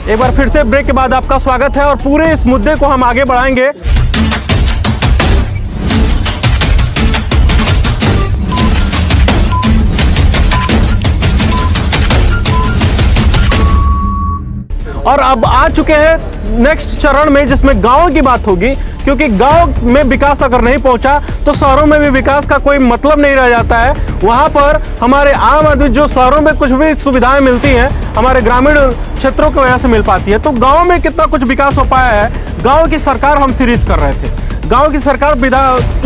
एक बार फिर से ब्रेक के बाद आपका स्वागत है और पूरे इस मुद्दे को हम आगे बढ़ाएंगे। और अब आ चुके हैं नेक्स्ट चरण में, जिसमें गांव की बात होगी, क्योंकि गांव में विकास अगर नहीं पहुंचा तो शहरों में भी विकास का कोई मतलब नहीं रह जाता है। वहां पर हमारे आम आदमी, जो शहरों में कुछ भी सुविधाएं मिलती हैं, हमारे ग्रामीण क्षेत्रों की वजह से मिल पाती है। तो गांव में कितना कुछ विकास हो पाया है, गांव की सरकार हम सीरीज कर रहे थे। गांव की सरकार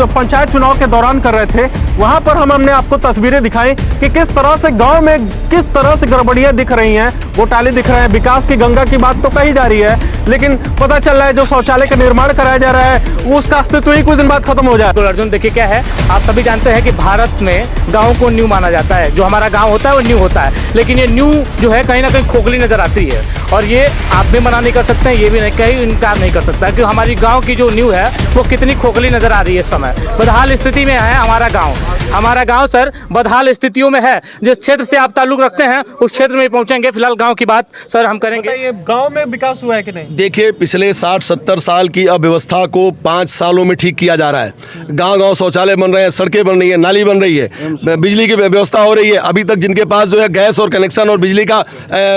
पंचायत चुनाव के दौरान कर रहे थे। वहां पर हमने आपको तस्वीरें दिखाई कि किस तरह से गांव में किस तरह से गड़बड़ियां दिख रही हैं, घोटाले दिख रहे हैं। विकास की गंगा की बात तो कही जा रही है, लेकिन पता चल रहा है जो शौचालय का निर्माण कराया जा रहा है उसका अस्तित्व ही कुछ दिन बाद खत्म हो जाए। तो अर्जुन देखिए क्या है, आप सभी जानते हैं कि भारत में गाँव को न्यू माना जाता है। जो हमारा गाँव होता है वो न्यू होता है, लेकिन ये न्यू जो है कहीं ना कहीं खोखली नजर आती है। और ये आप भी मना नहीं कर सकते हैं, ये भी कहीं इनकार नहीं कर सकता कि हमारी गाँव की जो न्यू है वो कितनी खोखली नजर आ रही है। इस समय बदहाल स्थिति में है हमारा गाँव। हमारा गांव सर बदहाल स्थितियों में है। जिस क्षेत्र से आप ताल्लुक रखते हैं उस क्षेत्र में पहुंचेंगे। फिलहाल गांव की बात सर हम करेंगे। गांव में विकास हुआ है कि नहीं? देखिए, पिछले 60-70 साल की अव्यवस्था को 5 सालों में ठीक किया जा रहा है। गांव-गांव शौचालय बन रहे हैं, सड़कें बन रही है, नाली बन रही है, बिजली की व्यवस्था हो रही है। अभी तक जिनके पास जो है गैस और कनेक्शन और बिजली का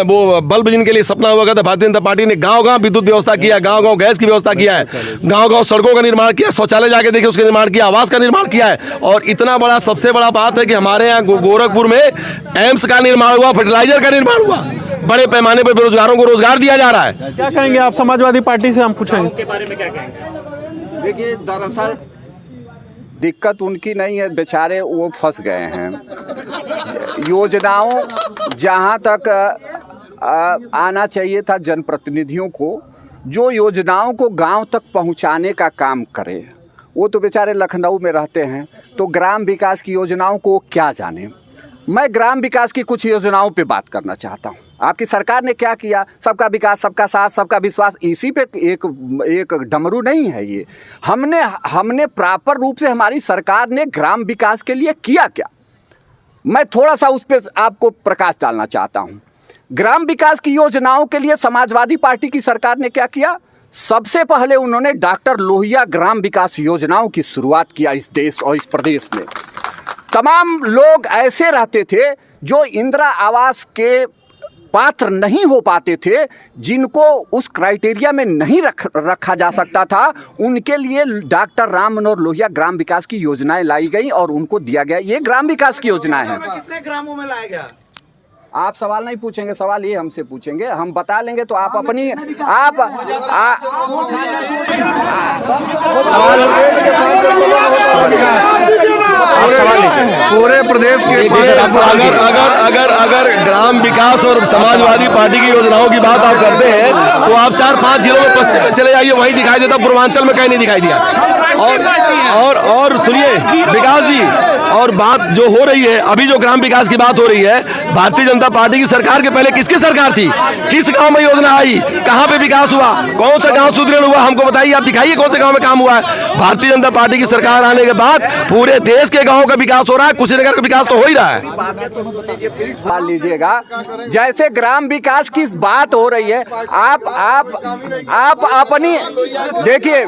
वो बल्ब जिनके लिए सपना हुआ था, भारतीय जनता पार्टी ने गाँव-गाँव विद्युत व्यवस्था किया, गाँव-गाँव गैस की व्यवस्था किया है, गाँव-गाँव सड़कों का निर्माण किया, शौचालय जाके देखिए उसका निर्माण किया, आवास का निर्माण किया है। और इतना बड़ा, सबसे बड़ा बात है कि हमारे यहाँ गोरखपुर में एम्स का निर्माण हुआ, फर्टिलाइजर का निर्माण हुआ। बड़े पैमाने पर बेरोजगारों को रोजगार दिया जा रहा है। क्या कहेंगे आप समाजवादी पार्टी से? हम पूछेंगे के बारे में क्या कहेंगे। देखिए, दरअसल दिक्कत उनकी नहीं है, बेचारे वो फंस गए हैं। योजनाओं जहां तक आना चाहिए था जनप्रतिनिधियों को, जो योजनाओं को गांव तक पहुंचाने का काम करे, वो तो बेचारे लखनऊ में रहते हैं, तो ग्राम विकास की योजनाओं को क्या जाने। मैं ग्राम विकास की कुछ योजनाओं पे बात करना चाहता हूँ। आपकी सरकार ने क्या किया? सबका विकास, सबका साथ, सबका विश्वास, इसी पे एक डमरू नहीं है ये। हमने प्रॉपर रूप से, हमारी सरकार ने ग्राम विकास के लिए किया क्या? मैं थोड़ा सा उस पर आपको प्रकाश डालना चाहता हूँ। ग्राम विकास की योजनाओं के लिए समाजवादी पार्टी की सरकार ने क्या किया? सबसे पहले उन्होंने डॉक्टर लोहिया ग्राम विकास योजनाओं की शुरुआत किया इस देश और इस प्रदेश में। तमाम लोग ऐसे रहते थे जो इंदिरा आवास के पात्र नहीं हो पाते थे, जिनको उस क्राइटेरिया में नहीं रखा जा सकता था, उनके लिए डॉक्टर राम मनोहर लोहिया ग्राम विकास की योजनाएं लाई गई और उनको दिया गया। ये ग्राम विकास की योजनाएं हैं। कितने ग्रामों में लाया गया? आप सवाल नहीं पूछेंगे, सवाल ये हमसे पूछेंगे, हम बता लेंगे तो आप अपनी पूरे प्रदेश के अगर ग्राम विकास और समाजवादी पार्टी की योजनाओं की बात आप करते हैं तो आप 4-5 जिलों में पश्चिम में चले जाइए, वहीं दिखाई देता, पूर्वांचल में कहीं नहीं दिखाई दिया। और सुनिए विकास जी, और बात जो हो रही है अभी, जो ग्राम विकास की बात हो रही है, भारतीय जनता पार्टी की सरकार के पहले किसकी सरकार थी? किस गांव में योजना आई? कहां पे विकास हुआ? कौन सा गांव सुदृढ़ हुआ? हमको बताइए, आप दिखाइए कौन से गांव में काम हुआ है। भारतीय जनता पार्टी की सरकार आने के बाद पूरे देश के गांव का विकास हो रहा है, कुशीनगर का विकास तो हो ही रहा है। मान लीजिएगा, जैसे ग्राम विकास की बात हो रही है, आप अपनी देखिए,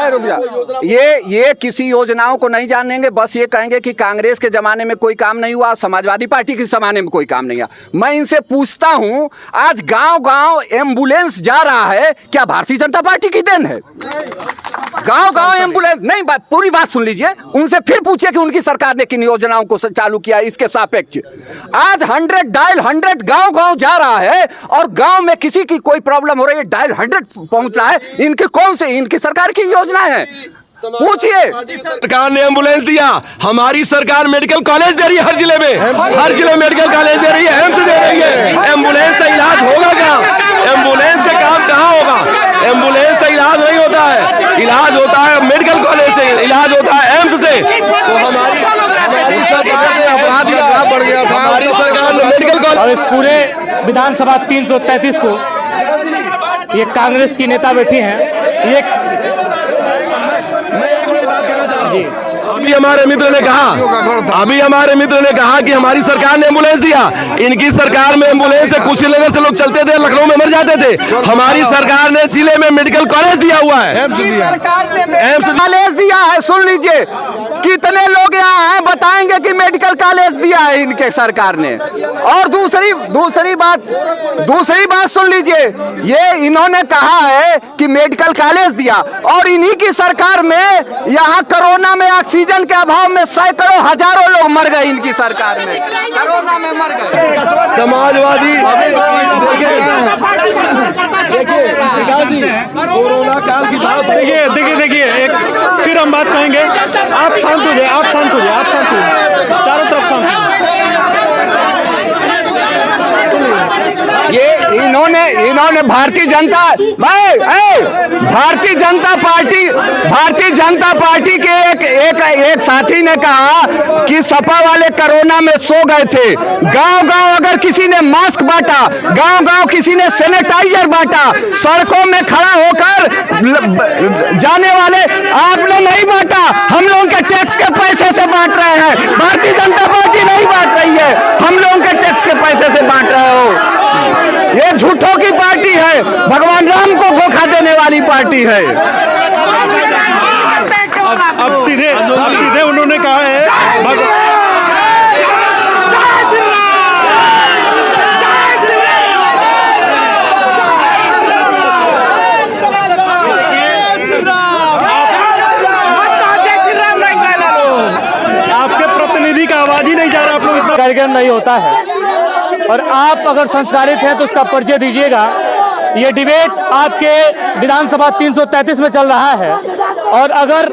रुक जा, ये किसी योजनाओं को नहीं जानेंगे, बस ये कहेंगे कि कांग्रेस के जमाने में कोई काम नहीं हुआ, समाजवादी पार्टी के जमाने में कोई काम नहीं हुआ। मैं इनसे पूछता हूं, आज गांव-गांव एम्बुलेंस जा रहा है, क्या भारतीय जनता पार्टी की देन है? गांव-गांव एम्बुलेंस नहीं, पूरी बात सुन लीजिए, उनसे फिर पूछिए कि उनकी सरकार ने किन योजनाओं को चालू किया इसके सापेक्ष। आज 100 डायल 100 गांव-गांव जा रहा है और गांव में किसी की कोई प्रॉब्लम हो रही है, डायल 100 पहुंच रहा है। इनकी सरकार की योजना है, पूछिए। सरकार ने एम्बुलेंस दिया, हमारी सरकार मेडिकल कॉलेज दे रही है, हर जिले में, हर जिले में मेडिकल कॉलेज दे रही है, एम्स दे रही है। एम्बुलेंस से इलाज होगा क्या? एम्बुलेंस से काम कहाँ होगा? एम्बुलेंस से इलाज नहीं होता है, इलाज होता है मेडिकल कॉलेज से, इलाज होता है एम्स से। तो हमारी सरकार से अपराध का ग्राफ बढ़ गया था, हमारी सरकार ने मेडिकल कॉलेज। और इस पूरे विधानसभा 333 को ये कांग्रेस की नेता बैठी हैं। ये मैं एक बात कहना चाहता हूँ, अभी हमारे मित्र ने कहा कि हमारी सरकार ने एम्बुलेंस दिया। इनकी सरकार में एम्बुलेंस से कुशीनगर से लोग चलते थे, लखनऊ में मर जाते थे। हमारी सरकार ने जिले में मेडिकल कॉलेज दिया हुआ है, एम्स कॉलेज दिया है। सुन लीजिए कितने लोग यहाँ हैं बताएंगे कि मेडिकल कॉलेज दिया है इनके सरकार ने। और दूसरी बात सुन लीजिए, ये इन्होंने कहा है कि मेडिकल कॉलेज दिया और इन्हीं की सरकार में यहाँ कोरोना में ऑक्सीजन के अभाव में सैकड़ों हजारों लोग मर गए। इनकी सरकार में कोरोना में मर गए। समाजवादी कोरोना काल की बात। देखिए एक फिर हम बात कहेंगे। आप शांत हो जाए, चारों तरफ शांत। ये इन्होंने भारतीय जनता पार्टी के एक साथी ने कहा कि सपा वाले कोरोना में सो गए थे। गांव-गांव अगर किसी ने मास्क बांटा, गांव-गांव किसी ने सैनिटाइजर बांटा, सड़कों में खड़ा होकर जाने वाले आपने नहीं बांटा। हम लोगों के टैक्स के पैसे से बांट रहे हैं। भारतीय जनता पार्टी नहीं बांट रही है, हम लोगों के टैक्स के पैसे से बांट रहे हो। ये झूठों की पार्टी है, भगवान राम को धोखा देने वाली पार्टी है। अब सीधे उन्होंने कहा है आपके प्रतिनिधि का आवाज ही नहीं जा रहा। आप लोग इतना कार्यक्रम नहीं होता है और आप अगर संस्कारित हैं तो उसका परिचय दीजिएगा। ये डिबेट आपके विधानसभा 333 में चल रहा है और अगर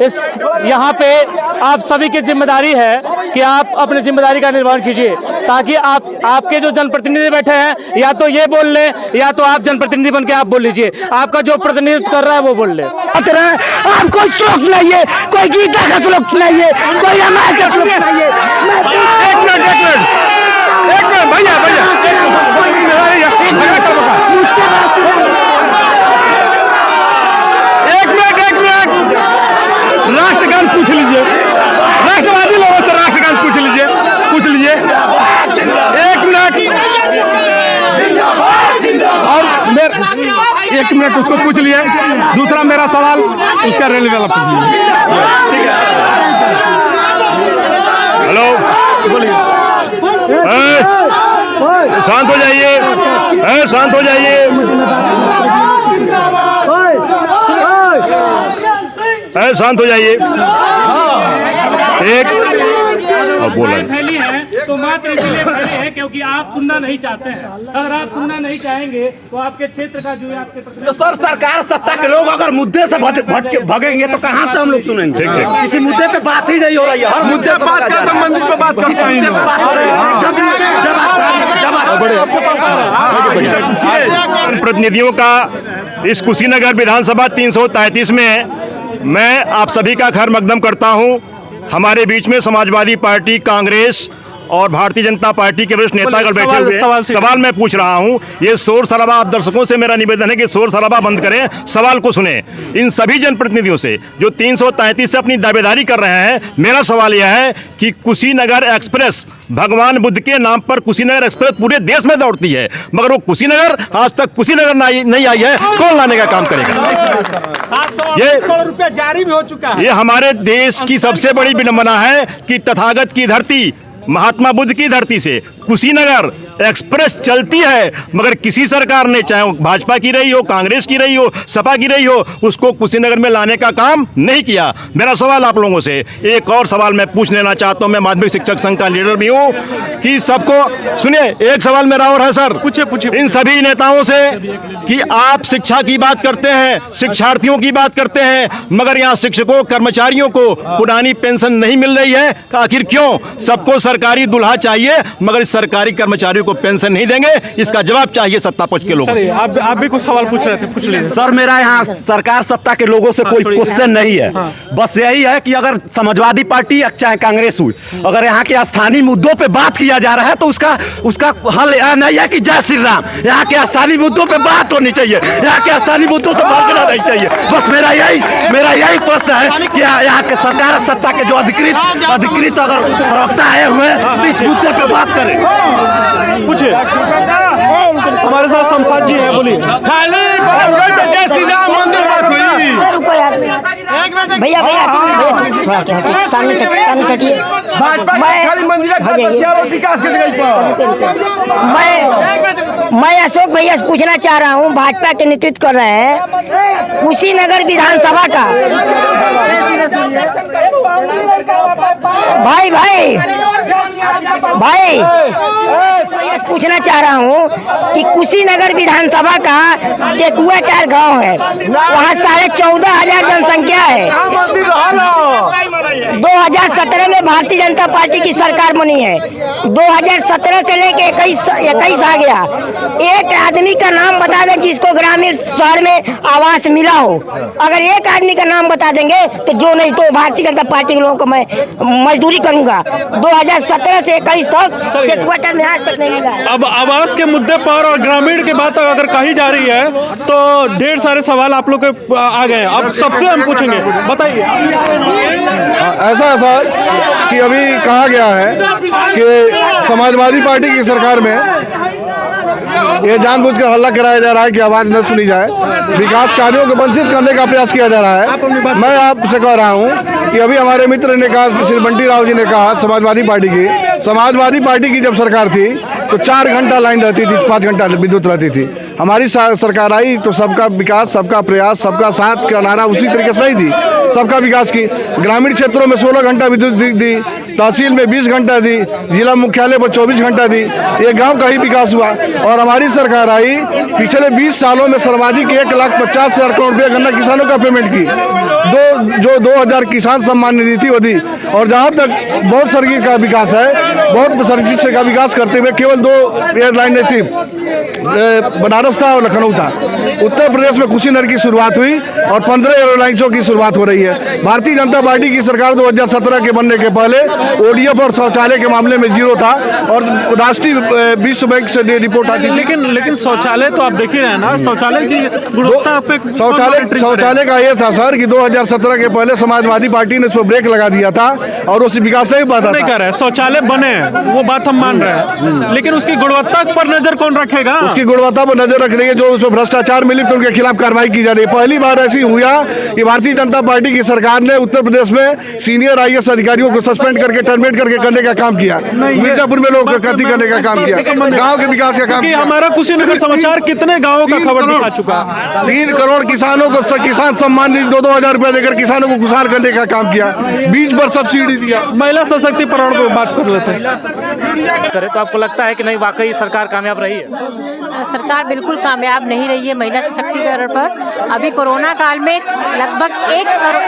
इस यहाँ पे आप सभी की जिम्मेदारी है कि आप अपनी जिम्मेदारी का निर्वहन कीजिए, ताकि आपके जो जनप्रतिनिधि बैठे हैं या तो ये बोल ले या तो आप जनप्रतिनिधि बन के आप बोल लीजिए। आपका जो प्रतिनिधित्व कर रहा है वो बोल ले। आप कोई श्लोक सुनाइए, कोई गीता का श्लोक सुनाइए, कोई रामायण का श्लोक सुनाइए। एक मिनट भैया एक मिनट राष्ट्रगान पूछ लीजिए। राष्ट्रवादी लोगों से राष्ट्रगान पूछ लीजिए। एक मिनट उसको पूछ लिए। दूसरा मेरा सवाल उसका रेलवे वाला पूछ लीजिए। ठीक है, हेलो बोलिए। शांत हो जाइए, शांत हो जाइए। शांत हो जाइए। एक बोला फैली है तो मात्र इसलिए फैली है क्योंकि आप सुनना नहीं चाहते हैं। अगर आप सुनना नहीं चाहेंगे तो आपके क्षेत्र का जो है आपके तो सर, सरकार सत्ता के लोग अगर मुद्दे से भगेंगे तो कहाँ से हम लोग सुनेंगे? किसी मुद्दे पे बात ही नहीं हो रही है। हर मुद्दे पे बात करते, मंदिर पे बात करते हैं। प्रतिनिधियों का इस कुशीनगर विधानसभा 333 में मैं आप सभी का खैर मकदम करता हूं। हमारे बीच में समाजवादी पार्टी, कांग्रेस और भारतीय जनता पार्टी के वरिष्ठ नेतागण बैठे हुए हैं। सवाल मैं पूछ रहा हूं। ये शोर शराबा, आप दर्शकों से मेरा निवेदन है कि शोर शराबा बंद करें, सवाल को सुने। इन सभी जनप्रतिनिधियों से जो 333 से अपनी दावेदारी कर रहे हैं, मेरा सवाल यह है कि कुशीनगर एक्सप्रेस, भगवान बुद्ध के नाम पर कुशीनगर एक्सप्रेस पूरे देश में दौड़ती है, मगर वो कुशीनगर आज तक कुशीनगर नहीं आई है। कौन लाने का काम करेगा? 780 करोड़ रुपया जारी भी हो चुका है। ये हमारे देश की सबसे बड़ी विडंबना है कि तथागत की धरती, महात्मा बुद्ध की धरती से कुशीनगर एक्सप्रेस चलती है, मगर किसी सरकार ने, चाहे वो भाजपा की रही हो, कांग्रेस की रही हो, सपा की रही हो, उसको कुशीनगर में लाने का काम नहीं किया। मेरा सवाल आप लोगों से, एक और सवाल मैं पूछ लेना चाहता हूं। मैं माध्यमिक शिक्षक संघ का लीडर भी हूं कि सबको सुनिए, एक सवाल मेरा और है सर, पूछे इन सभी नेताओं से कि आप शिक्षा की बात करते हैं, शिक्षार्थियों की बात करते हैं, मगर यहाँ शिक्षकों, कर्मचारियों को पुरानी पेंशन नहीं मिल रही है। आखिर क्यों? सबको सरकारी दुल्हा चाहिए, मगर सरकारी कर्मचारियों को पेंशन नहीं देंगे, इसका जवाब चाहिए सत्ता पक्ष के लोगों से। आप भी कुछ सवाल पूछ रहे थे, पूछ लीजिए। सर मेरा यहाँ सरकार सत्ता के लोगों से कोई क्वेश्चन नहीं है, बस यही है कि अगर समाजवादी पार्टी चाहे कांग्रेस हुई, अगर यहाँ के स्थानीय मुद्दों पे बात किया जा रहा है तो उसका हल यह नहीं है कि जय श्री राम। यहाँ के स्थानीय मुद्दों पे बात होनी चाहिए, यहाँ के स्थानीय मुद्दों से भागना नहीं चाहिए। बस मेरा यही प्रश्न है कि यहाँ के सरकार सत्ता के जो अधिकृत अगर प्रवक्ता आए हुए हैं इस मुद्दे पे बात करें। पूछिए, हमारे साथ शमशाद जी हैं, बोलिए। जय श्री राम मंदिर बात हुई। भैया सामने सटिए। मैं अशोक भैया से पूछना चाह रहा हूँ, भाजपा के नेतृत्व कर रहे हैं कुशीनगर विधानसभा का। भाई पूछना चाह रहा हूँ कि कुशीनगर विधानसभा का टेकुआटार गांव है, वहाँ 14,500 जनसंख्या है। 2017 में भारतीय जनता पार्टी की सरकार बनी है। 2017 से लेके 21 आ गया। एक आदमी का नाम बता दें जिसको ग्रामीण शहर में आवास मिला हो। अगर एक आदमी का नाम बता देंगे तो जो नहीं तो भारतीय जनता पार्टी के लोगों को मैं मजदूरी करूंगा। 2017 से 21 तक टेकुआटार में आज तक नहीं मिला। अब आवास के मुद्दे पर और ग्रामीण की बात अगर कही जा रही है तो ढेर सारे सवाल आप लोग के आ गए हैं। अब सबसे हम पूछेंगे, बताइए। ऐसा है सर कि अभी कहा गया है कि समाजवादी पार्टी की सरकार में ये जानबूझकर हल्ला कराया जा रहा है कि आवाज न सुनी जाए, विकास कार्यों को वंचित करने का प्रयास किया जा रहा है। मैं आपसे कह रहा हूं कि अभी हमारे मित्र ने कहा, श्री बंटी राव जी ने कहा, समाजवादी पार्टी की जब सरकार थी तो 4 घंटा लाइन रहती थी, 5 घंटा विद्युत रहती थी। हमारी सरकार आई तो सबका विकास, सबका प्रयास, सबका साथ का नारा उसी तरीके से नहीं थी, सबका विकास की। ग्रामीण क्षेत्रों में 16 घंटा विद्युत दी, तहसील में 20 घंटा दी, जिला मुख्यालय पर 24 घंटा दी। ये गांव का ही विकास हुआ। और हमारी सरकार आई, पिछले 20 सालों में सर्वाधिक 1,50,000 करोड़ रुपये गन्ना किसानों का पेमेंट की। 2000 किसान सम्मान निधि थी वो दी। और जहाँ तक बहुत सर्किल का विकास है, बहुत सर्किल का विकास करते हुए केवल 2 एयरलाइनें थी, बनारस था और लखनऊ था। उत्तर प्रदेश में कुशीनगर की शुरुआत हुई और 15 एयरलाइंसों की शुरुआत हो रही है। भारतीय जनता पार्टी की सरकार 2017 के बनने के पहले ओडीएफ और शौचालय के मामले में 0 था और राष्ट्रीय विश्व बैंक से रिपोर्ट आती थी। लेकिन शौचालय तो आप देख ही रहे हैं ना, शौचालय की गुणवत्ता पे शौचालय का ये था सर कि 2017 के पहले समाजवादी पार्टी ने उस पर ब्रेक लगा दिया था और उस विकास नहीं पाता नहीं कर रहे। शौचालय बने, वो बात हम मान रहे हैं, लेकिन उसकी गुणवत्ता पर नजर कौन रखेगा? उसकी गुणवत्ता पर नजर रखने के जो उसमें भ्रष्टाचार मिली तो उनके खिलाफ कार्रवाई की जा रही है। पहली बार ऐसी हुआ कि भारतीय जनता पार्टी की सरकार ने उत्तर प्रदेश में सीनियर IAS अधिकारियों को सस्पेंड करके, टर्मिनेट करके करने का काम किया। मिर्जापुर में लोग कत्ल करने का काम किया, गाँव के विकास का काम किया। हमारा कुशीनगर समाचार कितने गाँवों का खबर दिखा चुका? 3 करोड़ किसानों को किसान सम्मान निधि 2-2 रुपए देकर किसानों को खुशहाल करने का काम किया। बीज पर सब्सिडी दिया। महिला सशक्तिकरण पर बात कर लेते हैं। तो आपको लगता है कि नहीं वाकई सरकार कामयाब रही है? सरकार बिल्कुल कामयाब नहीं रही है महिला सशक्तिकरण पर। अभी कोरोना काल में लगभग 1 करोड़।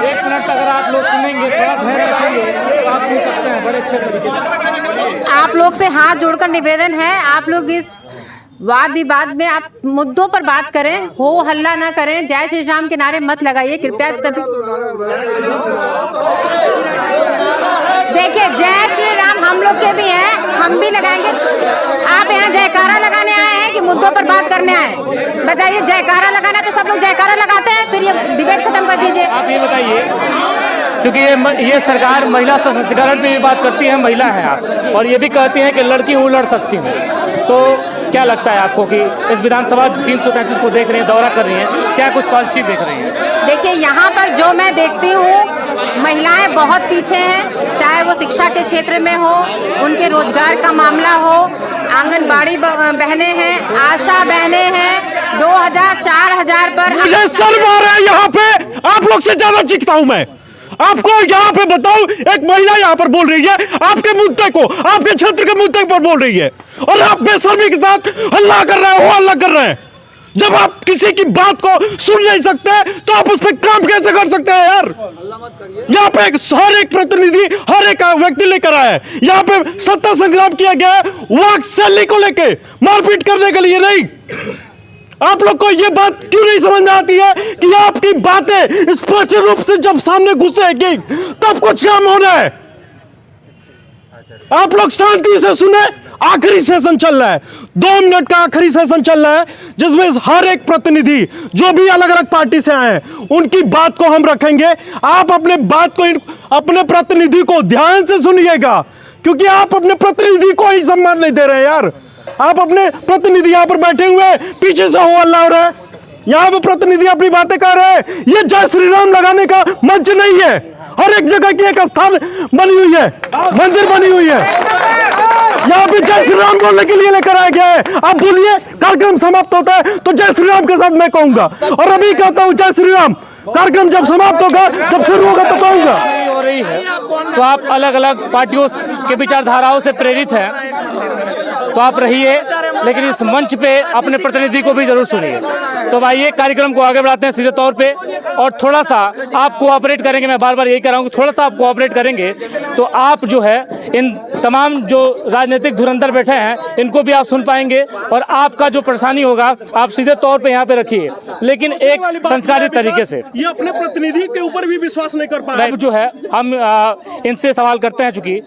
1 मिनट अगर आप लोग सुनेंगे, आप सुन सकते हैं बड़े अच्छे तरीके से। आप लोग से हाथ जोड़कर निवेदन है, आप लोग इस वाद विवाद में आप मुद्दों पर बात करें, हो हल्ला ना करें, जय श्री राम के नारे मत लगाइए कृपया। तभी देखिए, जय श्री राम हम लोग के भी हैं, हम भी लगाएंगे। आप यहाँ जयकारा लगाने आए हैं कि मुद्दों पर बात करने आए? बताइए, जयकारा लगाना तो सब लोग जयकारा लगाते हैं, फिर ये डिबेट खत्म कर दीजिए। आप ये बताइए, क्योंकि ये सरकार महिला सशक्तिकरण पे भी बात करती है, महिला है आप, और ये भी कहती हैं कि लड़की हूँ लड़ सकती हूँ, तो क्या लगता है आपको कि इस विधानसभा 333 को देख रही हैं, दौरा कर रही हैं, क्या कुछ पॉजिटिव देख रही हैं? देखिए, यहाँ पर जो मैं देखती हूँ, महिलाएं बहुत पीछे हैं, चाहे वो शिक्षा के क्षेत्र में हो, उनके रोजगार का मामला हो, आंगनबाड़ी बहनें हैं, आशा बहनें हैं, 2000-4000 पर। मुझे शर्म आ रहा है यहाँ पे, आप लोग से ज्यादा चीखता हूँ मैं। आपको यहाँ पे बताऊं, एक महिला यहाँ पर बोल रही है आपके मुद्दे को, आपके क्षेत्र के मुद्दे पर बोल रही है, और आप बेशर्मी के साथ हल्ला कर रहे हैं, वो हल्ला कर रहे हैं। जब आप किसी की बात को सुन नहीं सकते तो आप उस पर काम कैसे कर सकते हैं यार? यहाँ पे हर एक प्रतिनिधि, हर एक व्यक्ति लेकर आया है। यहाँ पे सत्ता संग्राम किया गया है वाक शैली को लेके, मारपीट करने के लिए नहीं। आप लोग को ये बात क्यों नहीं समझ में आती है कि आपकी बातें स्पष्ट रूप से जब सामने घुसेगी तब कुछ काम होना है। आप लोग शांति से सुने। आखिरी सेशन चल रहा है, 2 मिनट का आखिरी सेशन चल रहा है, जिसमें हर एक प्रतिनिधि जो भी अलग अलग पार्टी से आए हैं उनकी बात को हम रखेंगे। आप अपने बात को, अपने प्रतिनिधि को ध्यान से सुनिएगा, क्योंकि आप अपने प्रतिनिधि को ही सम्मान नहीं दे रहे हैं यार। आप अपने प्रतिनिधि यहाँ पर बैठे हुए पीछे से हो हल्ला हो रहा है, यहाँ पर प्रतिनिधि अपनी बातें कर रहे हैं। ये जय श्री राम लगाने का मंच नहीं है। हर एक जगह की एक स्थान बनी हुई है, मंदिर बनी हुई है, यहाँ पे जय श्री राम बोलने के लिए लेकर आया गया है। आप बोलिए, कार्यक्रम समाप्त होता है तो जय श्री राम के साथ मैं कहूंगा, और अभी कहता हूँ जय श्री राम। कार्यक्रम जब समाप्त होगा, जब शुरू होगा तो कहूंगा। हो रही है तो आप अलग अलग पार्टियों के विचारधाराओं से प्रेरित हैं तो आप रहिए, लेकिन इस मंच पे अपने प्रतिनिधि को भी जरूर सुनिए। तो आइए कार्यक्रम को आगे बढ़ाते हैं सीधे तौर पे, और थोड़ा सा आप कोऑपरेट करेंगे। मैं बार बार यही कह रहा हूँ कि थोड़ा सा आप कोऑपरेट करेंगे तो आप जो है इन तमाम जो राजनीतिक धुरंधर बैठे हैं इनको भी आप सुन पाएंगे, और आपका जो परेशानी होगा आप सीधे तौर पे यहाँ पे रखिए, लेकिन एक संस्कारित तरीके से। ये अपने प्रतिनिधि के ऊपर भी विश्वास नहीं कर पा रहे। अब जो है हम इनसे सवाल करते हैं, चूंकि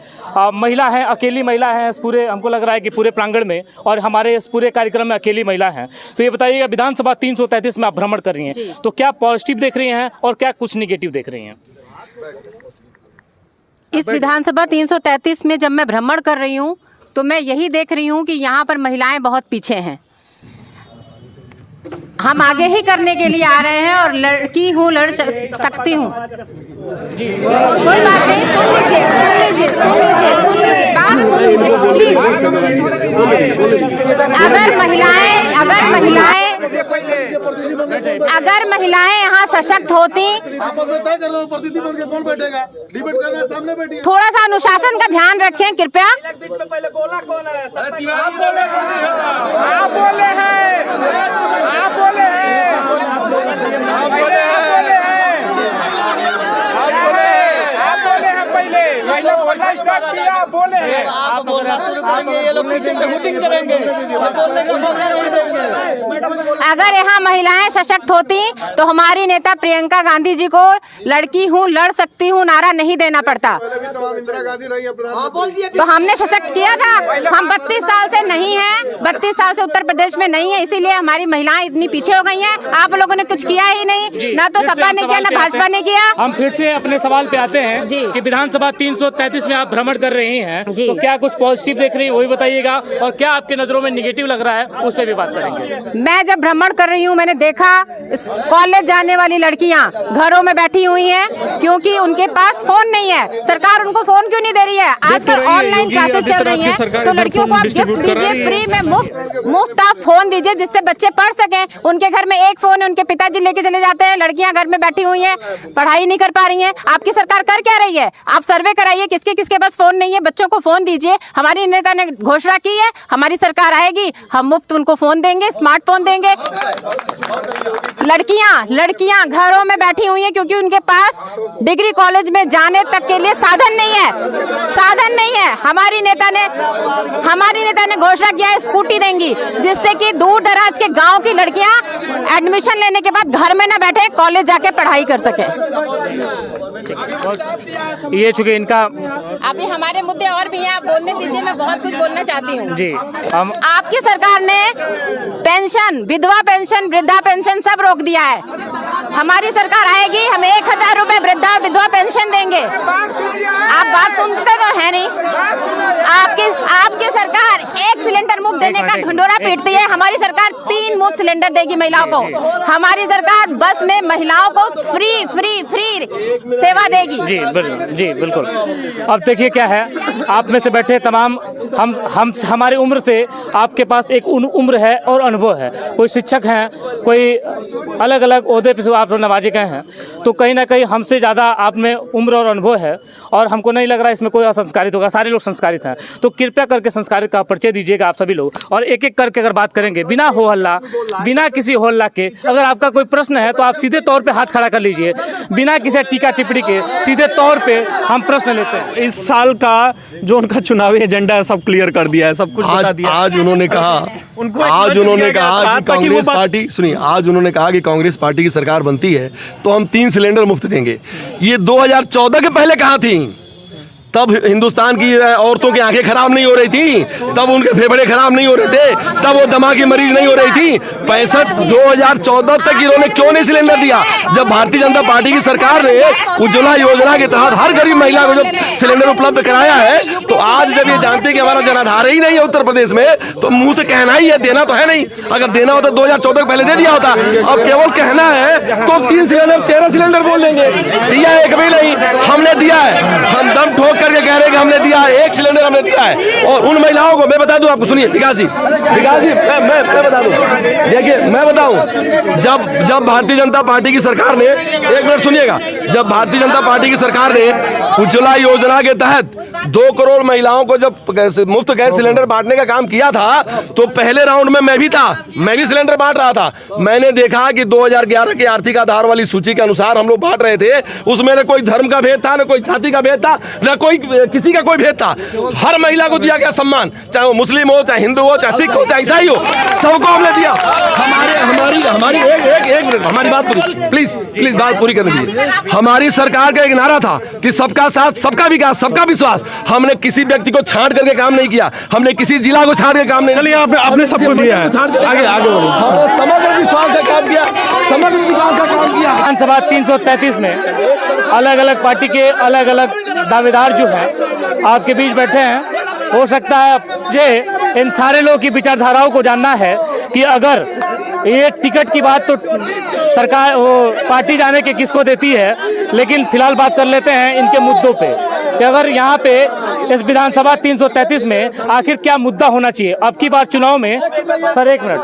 महिला है, अकेली महिला है इस पूरे, हमको लग रहा है कि पूरे प्रांगण में, और हमारे इस पूरे कार्यक्रम में अकेली महिला है। तो ये बताइएगा, विधानसभा 333 में आप भ्रमण कर रही हैं, तो क्या पॉजिटिव देख रही हैं और क्या कुछ निगेटिव देख रही हैं? इस विधानसभा 333 में जब मैं भ्रमण कर रही हूँ तो मैं यही देख रही हूँ कि यहाँ पर महिलाएं बहुत पीछे हैं। हम आगे ही करने के लिए आ रहे हैं, और लड़की हूँ, लड़ सकती हूँ। कोई बात नहीं, सुन लीजिए, बात सुन लीजिए प्लीज। अगर महिलाएं यहाँ सशक्त होती, थोड़ा सा अनुशासन का ध्यान रखें कृपया। अगर यहाँ महिलाएं सशक्त होती तो हमारी नेता प्रियंका गांधी जी को लड़की हूँ, लड़ सकती हूँ नारा नहीं देना पड़ता। तो हमने सशक्त किया था। हम 32 साल से नहीं हैं, 32 साल से उत्तर प्रदेश में नहीं है, इसीलिए हमारी महिलाएं इतनी पीछे हो गई हैं। आप लोगों ने कुछ किया ही नहीं, ना तो सपा ने किया, ना भाजपा ने किया। हम फिर से अपने सवाल पे आते हैं कि विधानसभा 333 में आप भ्रमण कर रही हैं, तो क्या कुछ पॉजिटिव देख रही है वही बताइएगा, और क्या आपके नजरों में निगेटिव लग रहा है उस पर भी बात करेंगे। मैं जब भ्रमण कर रही हूँ मैंने देखा कॉलेज जाने वाली लड़कियाँ घरों में बैठी हुई हैं, क्योंकि उनके पास फोन नहीं है। सरकार उनको फोन क्यों नहीं दे रही है? आजकल ऑनलाइन क्लासेस चल रही हैं, तो लड़कियों को आप गिफ्ट दीजिए, फ्री में मुफ्त आप फोन दीजिए, जिससे बच्चे पढ़ सकें। उनके घर में एक फोन है, उनके पिताजी लेके चले जाते हैं, लड़कियां घर में बैठी हुई हैं, पढ़ाई नहीं कर पा रही हैं। आपकी सरकार कर क्या रही है? आप सर्वे कराइए, किसके किसके पास फोन नहीं है, बच्चों को फोन दीजिए। हमारी नेता ने घोषणा की है, हमारी सरकार आएगी, हम मुफ्त उनको फोन देंगे, स्मार्टफोन देंगे। लड़कियां घरों में बैठी हुई हैं, क्योंकि उनके पास डिग्री कॉलेज में जाने तक के लिए साधन नहीं है। हमारी नेता ने घोषणा किया है स्कूटी देंगी, जिससे कि दूर दराज के गांव की लड़कियां एडमिशन लेने के बाद घर में न बैठे, कॉलेज जाके पढ़ाई कर सके। ये चूंकि इनका अभी हमारे मुद्दे और भी हैं, आप बोलने दीजिए, मैं बहुत कुछ बोलना चाहती हूँ जी। हम आपकी सरकार ने पेंशन, विधवा पेंशन, वृद्धा पेंशन सब रोक दिया है। हमारी सरकार आएगी, हम 1000 रुपए वृद्धा विधवा पेंशन देंगे। आप बात सुनते तो है नहीं। आपकी सरकार 1 सिलेंडर मुफ्त देने का ढंढोरा पीटती है। हमारी सरकार 3 मुफ्त सिलेंडर देगी महिलाओं को। हमारी सरकार बस में महिलाओं को फ्री सेवा देगी। जी बिल्कुल। अब देखिए क्या है, आप में से बैठे तमाम हम हमारी उम्र से आपके पास एक उम्र है और अनुभव है। कोई शिक्षक हैं, कोई अलग अलग ओहदे पे आप लोग नवाजे गए हैं, तो कहीं ना कहीं हमसे ज़्यादा आप में उम्र और अनुभव है, और हमको नहीं लग रहा है इसमें कोई असंस्कारित होगा। सारे लोग संस्कारित हैं, तो कृपया करके संस्कारित का परिचय दीजिएगा आप सभी लोग, और एक एक करके अगर बात करेंगे बिना हो हल्ला, बिना किसी हल्ला के अगर आपका कोई प्रश्न है तो आप सीधे तौर पे हाथ खड़ा कर लीजिए, बिना किसी टीका टिप्पणी के सीधे तौर पे हम प्रश्न लेते हैं। इस साल का जो उनका चुनावी एजेंडा है सब क्लियर कर दिया है, सब कुछ बता दिया। आज उन्होंने कहा उनको आज उन्होंने कहा कि कांग्रेस पार्टी, सुनिए, आज उन्होंने कहा कि कांग्रेस पार्टी की सरकार बनती है तो हम 3 सिलेंडर मुफ्त देंगे। ये 2014 के पहले कहा थी, तब हिंदुस्तान की औरतों की आंखें खराब नहीं हो रही थी, तब उनके फेफड़े खराब नहीं हो रहे थे, तब वो दमा की मरीज नहीं हो रही थी। 2014 तक इन्होंने क्यों नहीं सिलेंडर दिया? जब भारतीय जनता पार्टी की सरकार ने उज्ज्वला योजना के तहत हर गरीब महिला को जब सिलेंडर उपलब्ध कराया है, तो आज जब ये जानते हैं कि हमारा जनाधार ही नहीं है उत्तर प्रदेश में, तो मुंह से कहना ही है, देना तो है नहीं। अगर देना होता 2014 के पहले दे दिया होता। अब केवल कहना है तो 3 सिलेंडर 13 सिलेंडर बोल देंगे, दिया एक भी नहीं। हमने दिया है, हम दम ठोक करके कह रहे हैं कि हमने दिया है, 1 सिलेंडर हमने दिया है। और उन महिलाओं को मैं बता दूं, आपको सुनिए विकास जी, मैं बता दूं, देखिए मैं बताऊं, जब भारतीय जनता पार्टी की सरकार ने, 1 मिनट सुनिएगा, जब भारतीय जनता पार्टी की सरकार ने उज्ज्वला योजना के तहत 2 करोड़ महिलाओं को जब मुफ्त गैस सिलेंडर बांटने का काम किया था, तो पहले राउंड में मैं भी था, मैं भी सिलेंडर बांट रहा था। मैंने देखा कि 2011 के आर्थिक आधार वाली सूची के अनुसार हम लोग बांट रहे थे, उसमें न कोई धर्म का भेद था, न कोई जाति का भेद था, न कोई किसी का कोई भेद था। हर महिला को दिया गया सम्मान, चाहे वो मुस्लिम हो, चाहे हिंदू हो, चाहे सिख हो, चाहे ईसाई हो, सबको हमने दिया। हमारी एक मिनट, हमारी बात पूरी, प्लीज बात पूरी करने दीजिए। हमारी सरकार का एक नारा था कि सबका साथ, सबका विकास, सबका विश्वास। हमने किसी व्यक्ति को छांट करके काम नहीं किया, हमने किसी जिला को छांट के काम नहीं। चलिए आपने सबको दिया है, आगे बढ़ो। हमने समग्र विश्वास का काम किया, समग्र विकास का काम किया। विधानसभा 333 में अलग अलग पार्टी के अलग अलग दावेदार जो हैं आपके बीच बैठे हैं। हो सकता है मुझे इन सारे लोगों की विचारधाराओं को जानना है कि अगर ये टिकट की बात तो सरकार वो पार्टी जाने के किसको देती है, लेकिन फिलहाल बात कर लेते हैं इनके मुद्दों पे कि अगर यहाँ पे इस विधानसभा 333 में आखिर क्या मुद्दा होना चाहिए अब की बार चुनाव में। सर 1 मिनट,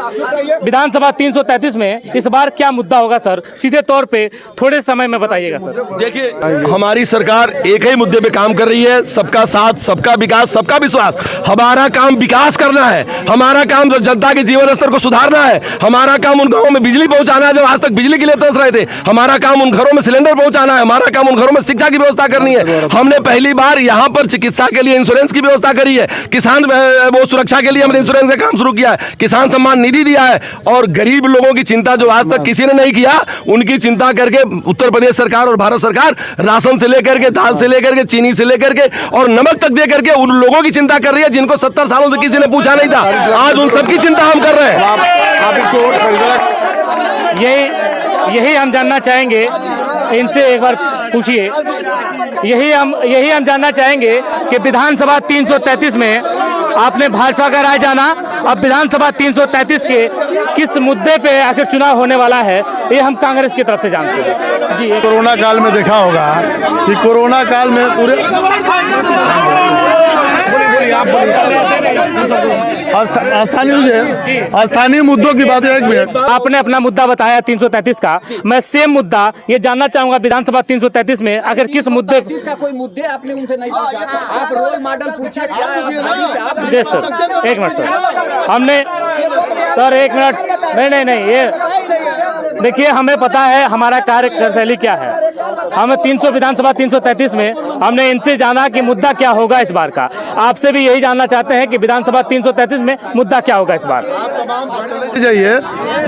विधानसभा 333 में इस बार क्या मुद्दा होगा सर, सीधे तौर पे थोड़े समय में बताइएगा सर। देखिए, हमारी सरकार एक ही मुद्दे पे काम कर रही है, सबका साथ, सबका विकास, सबका विश्वास। हमारा काम विकास करना है, हमारा काम जो जनता के जीवन स्तर को सुधारना है, हमारा काम उन गाँव में बिजली पहुंचाना है जो आज तक बिजली के लिए तरस रहे थे, हमारा काम उन घरों में सिलेंडर पहुंचाना है, हमारा काम उन घरों में शिक्षा की व्यवस्था करनी है। हमने पहली बार यहाँ पर चिकित्सा के लिए इंश्योरेंस की व्यवस्था करी है, किसान वो सुरक्षा के लिए हमने इंश्योरेंस का काम शुरू किया है, किसान सम्मान निधि दिया है, और गरीब लोगों की चिंता जो आज तक किसी ने नहीं किया, उनकी चिंता करके उत्तर प्रदेश सरकार और भारत सरकार राशन से लेकर के, दाल से लेकर के, चीनी से लेकर के और नमक तक दे करके उन लोगों की चिंता कर रही है जिनको 70 सालों से किसी ने पूछा नहीं था। आज उन सबकी चिंता हम कर रहे हैं। यही हम जानना चाहेंगे इनसे, एक बार पूछिए। यही हम जानना चाहेंगे कि विधानसभा 333 में आपने भाजपा का राय जाना, अब विधानसभा 333 के किस मुद्दे पे आखिर चुनाव होने वाला है, ये हम कांग्रेस की तरफ से जानते हैं जी। कोरोना काल में देखा होगा कि कोरोना काल में पूरे स्थानीय मुद्दों की बात है। 1 मिनट, आपने अपना मुद्दा बताया 333 का, मैं सेम मुद्दा ये जानना चाहूंगा विधानसभा 333 में आखिर किस मुद्दे का कोई मुद्दे आपने उनसे नहीं पूछा, आप रोल मॉडल पूछिए क्या। जी सर 1 मिनट सर, हमने सर 1 मिनट, नहीं ये देखिए, हमें पता है हमारा कार्यशैली क्या है। हमें विधानसभा 333 में हमने इनसे जाना कि मुद्दा क्या होगा इस बार का, आपसे भी यही जानना चाहते हैं कि विधानसभा 333 में मुद्दा क्या होगा इस बार। जाइए,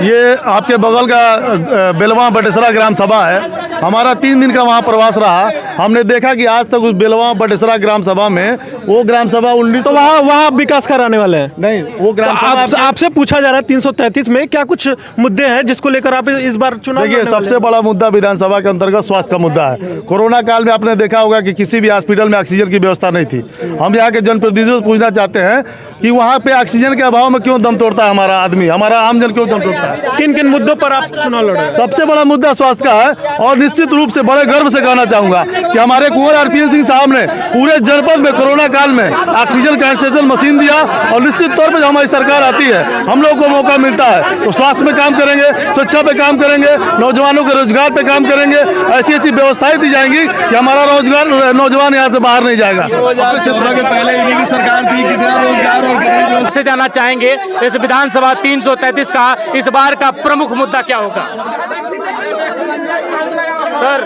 ये आपके बगल का बेलवा बटेसरा ग्राम सभा है, हमारा 3 दिन का वहाँ प्रवास रहा। हमने देखा कि आज तक उस बेलवा बटेसरा ग्राम सभा में, वो ग्राम सभा 19 तो वहाँ विकास कराने वाले हैं नहीं, वो ग्राम सभा आपसे पूछा जा रहा है 333 में क्या कुछ मुद्दे हैं जिसको लेकर आप इस बार चुनाव। देखिए, सबसे बड़ा मुद्दा विधानसभा के अंतर्गत स्वास्थ्य का मुद्दा है। कोरोना काल में आपने देखा होगा कि किसी भी हॉस्पिटल में ऑक्सीजन की व्यवस्था नहीं थी। हम यहाँ के जनप्रतिनिधियों से पूछना चाहते हैं कि वहाँ पे ऑक्सीजन के अभाव में क्यों दम तोड़ता है हमारा आदमी, हमारा आमजन क्यों दम तोड़ता है। किन किन मुद्दों पर आप चुनाव लड़ रहे हैं? सबसे बड़ा मुद्दा स्वास्थ्य का है, और निश्चित रूप से बड़े गर्व से कहना चाहूंगा कि हमारे कुंवर आरपीएन सिंह साहब ने पूरे जनपद में कोरोना काल में ऑक्सीजन कंसंट्रेशन मशीन दिया, और निश्चित तौर पर हमारी सरकार आती है, हम लोगों को मौका मिलता है तो स्वास्थ्य में काम करेंगे, शिक्षा पे काम करेंगे, नौजवानों के रोजगार पे काम करेंगे। ऐसी ऐसी व्यवस्थाएं दी जाएंगी कि हमारा रोजगार, नौजवान यहाँ से बाहर नहीं जाएगा। के पहले इन्हीं की सरकार थी, कितना रोजगार और आपसे जानना चाहेंगे इस विधानसभा 333 का इस बार का प्रमुख मुद्दा क्या होगा। सर,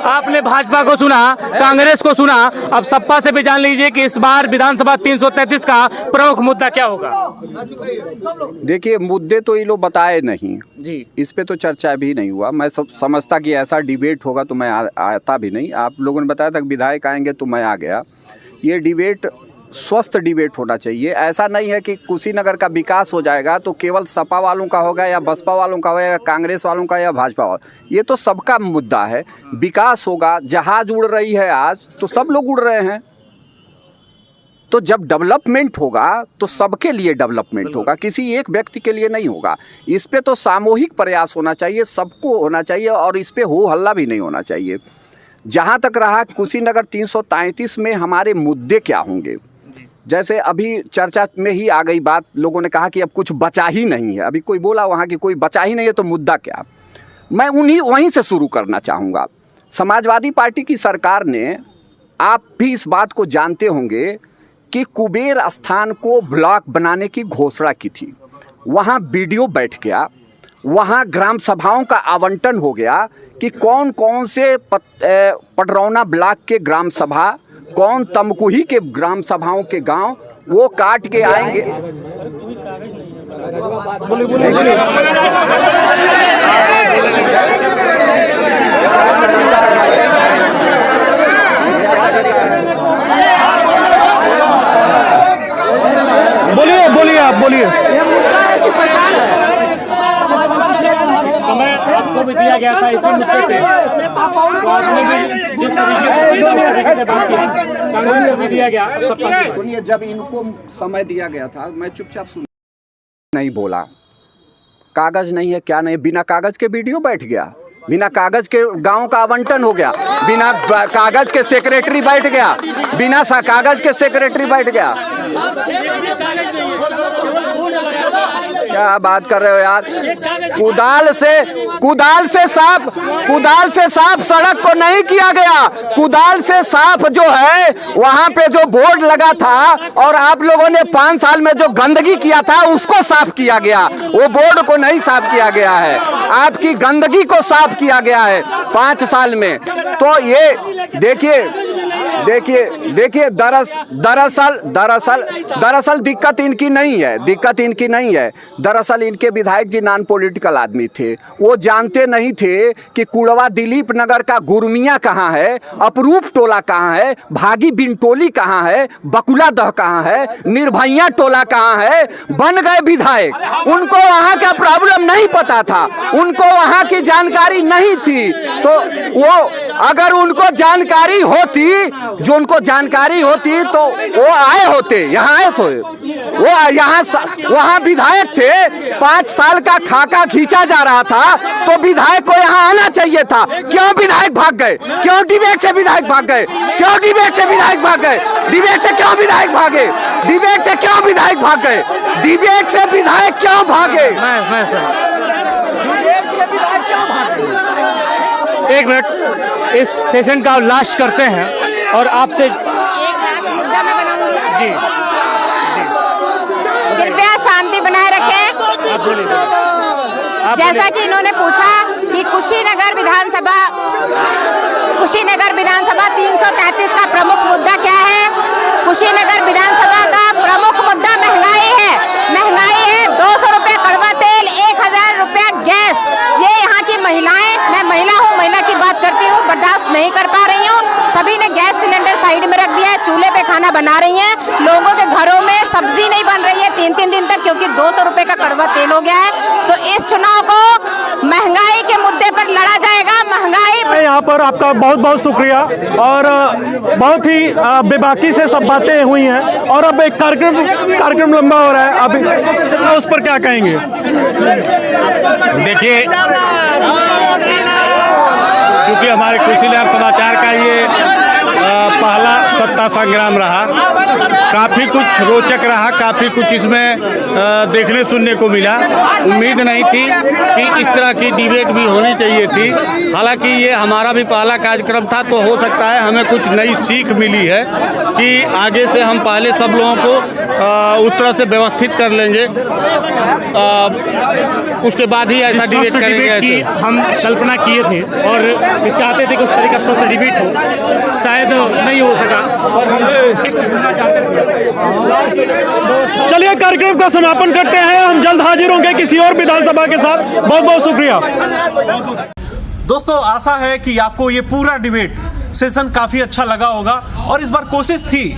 आपने भाजपा को सुना, कांग्रेस को सुना, अब सपा से भी जान लीजिए कि इस बार विधानसभा 333 का प्रमुख मुद्दा क्या होगा। देखिए, मुद्दे तो ये लोग बताए नहीं जी, इस पे तो चर्चा भी नहीं हुआ। मैं सब समझता कि ऐसा डिबेट होगा तो मैं आता भी नहीं। आप लोगों ने बताया था कि विधायक आएंगे तो मैं आ गया। ये डिबेट स्वस्थ डिबेट होना चाहिए। ऐसा नहीं है कि कुशीनगर का विकास हो जाएगा तो केवल सपा वालों का होगा या बसपा वालों का होगा या कांग्रेस वालों का या भाजपा वालों, ये तो सबका मुद्दा है। विकास होगा, जहाज उड़ रही है आज तो सब लोग उड़ रहे हैं। तो जब डेवलपमेंट होगा तो सबके लिए डेवलपमेंट होगा, किसी एक व्यक्ति के लिए नहीं होगा। इस पे तो सामूहिक प्रयास होना चाहिए, सबको होना चाहिए और इस पे हो हल्ला भी नहीं होना चाहिए। जहाँ तक रहा कुशीनगर 333 में हमारे मुद्दे क्या होंगे, जैसे अभी चर्चा में ही आ गई बात, लोगों ने कहा कि अब कुछ बचा ही नहीं है। अभी कोई बोला वहाँ कि कोई बचा ही नहीं है तो मुद्दा क्या। मैं वहीं से शुरू करना चाहूँगा। समाजवादी पार्टी की सरकार ने, आप भी इस बात को जानते होंगे कि कुबेर स्थान को ब्लॉक बनाने की घोषणा की थी। वहाँ बीडीओ बैठ गया, वहाँ ग्राम सभाओं का आवंटन हो गया कि कौन कौन से पडरौना ब्लॉक के ग्राम सभा, कौन तमकुही के ग्राम सभाओं के गांव वो काट के आएंगे। बोलिए बोलिए, आप बोलिए। समय आपको भी दिया गया था इसी मुद्दे पे, तो आपने भी जिस तरीके से बात की, कांग्रेस को भी दिया गया। सुनिए, जब इनको समय दिया गया था मैं चुपचाप सुन नहीं बोला। कागज नहीं है, क्या नहीं, बिना कागज के वीडियो बैठ गया, बिना कागज के गांव का आवंटन हो गया, बिना कागज के सेक्रेटरी बैठ गया, बिना कागज के सेक्रेटरी बैठ गया। क्या बात कर रहे हो यार। कुदाल से साफ सड़क को नहीं किया गया। कुदाल से साफ जो है वहां पे जो बोर्ड लगा था और आप लोगों ने 5 साल में जो गंदगी किया था उसको साफ किया गया। वो बोर्ड को नहीं साफ किया गया है, आपकी गंदगी को साफ किया गया है 5 साल में। तो ये देखिए दरअसल दिक्कत इनकी नहीं है। दरअसल इनके विधायक जी नॉन पॉलिटिकल आदमी थे। वो जानते नहीं थे कि कुड़वा दिलीप नगर का गुरमिया कहाँ है, अपरूप टोला कहाँ है, भागी बिनटोली कहाँ है, बकुला दह कहाँ है, निर्भैया टोला कहाँ है। बन गए विधायक, उनको वहाँ का प्रॉब्लम नहीं पता था, उनको वहाँ की जानकारी नहीं थी। तो वो अगर उनको जानकारी होती तो वो आए होते, यहाँ आए थे। वो वहाँ विधायक थे, 5 साल का खाका खींचा जा रहा था तो विधायक को यहाँ आना चाहिए था। क्यों विधायक भाग गए? क्यों डिबेट से विधायक भाग गए? क्यों डिबेट से विधायक भाग गए? डिबेट से क्यों विधायक भागे? डिबेट से क्यों विधायक भाग गए? डिबेट से विधायक क्यों भागे? एक मिनट, इस सेशन का लास्ट करते हैं और आपसे एक लास्ट मुद्दा मैं बनाऊंगी। जी, कृपया शांति बनाए रखें। जैसा कि इन्होंने पूछा कि कुशीनगर विधानसभा 333 का प्रमुख मुद्दा क्या है। कुशीनगर विधानसभा का प्रमुख मुद्दा महंगाई है। 200 रुपये कड़वा तेल, 1000 रुपया गैस। ये यहाँ की महिलाएं, मैं महिला हूँ, महिला की बात करती हूँ, बर्दाश्त नहीं कर पा रही हूँ। सभी ने गैस सिलेंडर साइड में रख दिया है, चूल्हे पे खाना बना रही हैं। लोगों के घरों में सब्जी नहीं बन रही है 3-3 दिन तक, क्योंकि 200 रुपये का कड़वा तेल हो गया है। तो इस चुनाव को महंगाई के मुद्दे पर लड़ा जाएगा। महंगाई यहाँ पर आपका बहुत बहुत शुक्रिया और बहुत ही बेबाकी से सब बातें हुई हैं और अब एक कार्यक्रम लंबा हो रहा है। अभी उस पर क्या कहेंगे? देखिए, क्योंकि हमारे कुशीनगर समाचार का ये पहला सत्ता संग्राम रहा। काफ़ी कुछ रोचक रहा, काफ़ी कुछ इसमें देखने सुनने को मिला। उम्मीद नहीं थी कि इस तरह की डिबेट भी होनी चाहिए थी। हालांकि ये हमारा भी पहला कार्यक्रम था, तो हो सकता है हमें कुछ नई सीख मिली है कि आगे से हम पहले सब लोगों को उस तरह से व्यवस्थित कर लेंगे, उसके बाद ही ऐसा डिबेट करेंगे। की हम कल्पना किए थे और चाहते थे कि उस तरह का स्वस्थ डिबेट हो, शायद नहीं हो सका और हम घूमना चाहते थे। चलिए कार्यक्रम का समापन करते हैं। हम जल्द हाजिर होंगे किसी और विधानसभा के साथ। बहुत बहुत शुक्रिया दोस्तों। आशा है कि आपको ये पूरा डिबेट सेशन काफ़ी अच्छा लगा होगा और इस बार कोशिश थी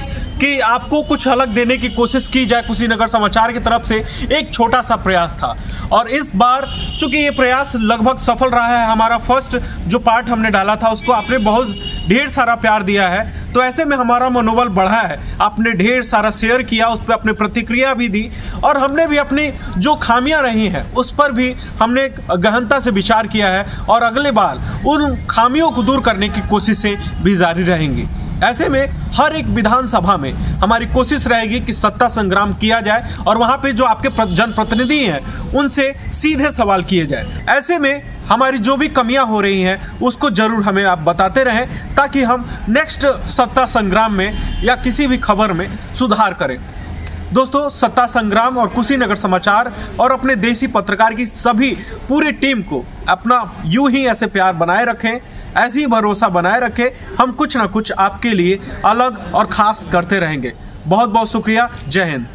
कि आपको कुछ अलग देने की कोशिश की जाए। कुशीनगर समाचार की तरफ से एक छोटा सा प्रयास था और इस बार चूंकि ये प्रयास लगभग सफल रहा है, हमारा फर्स्ट जो पार्ट हमने डाला था उसको आपने बहुत ढेर सारा प्यार दिया है, तो ऐसे में हमारा मनोबल बढ़ा है। आपने ढेर सारा शेयर किया, उस पर अपनी प्रतिक्रिया भी दी और हमने भी अपनी जो खामियां रही हैं उस पर भी हमने गहनता से विचार किया है और अगले बार उन खामियों को दूर करने की कोशिशें भी जारी रहेंगी। ऐसे में हर एक विधानसभा में हमारी कोशिश रहेगी कि सत्ता संग्राम किया जाए और वहाँ पे जो आपके जनप्रतिनिधि हैं उनसे सीधे सवाल किए जाए। ऐसे में हमारी जो भी कमियां हो रही हैं उसको ज़रूर हमें आप बताते रहें ताकि हम नेक्स्ट सत्ता संग्राम में या किसी भी खबर में सुधार करें। दोस्तों, सत्ता संग्राम और कुशीनगर समाचार और अपने देसी पत्रकार की सभी पूरी टीम को अपना यूं ही ऐसे प्यार बनाए रखें, ऐसे ही भरोसा बनाए रखें। हम कुछ ना कुछ आपके लिए अलग और ख़ास करते रहेंगे। बहुत बहुत शुक्रिया। जय हिंद।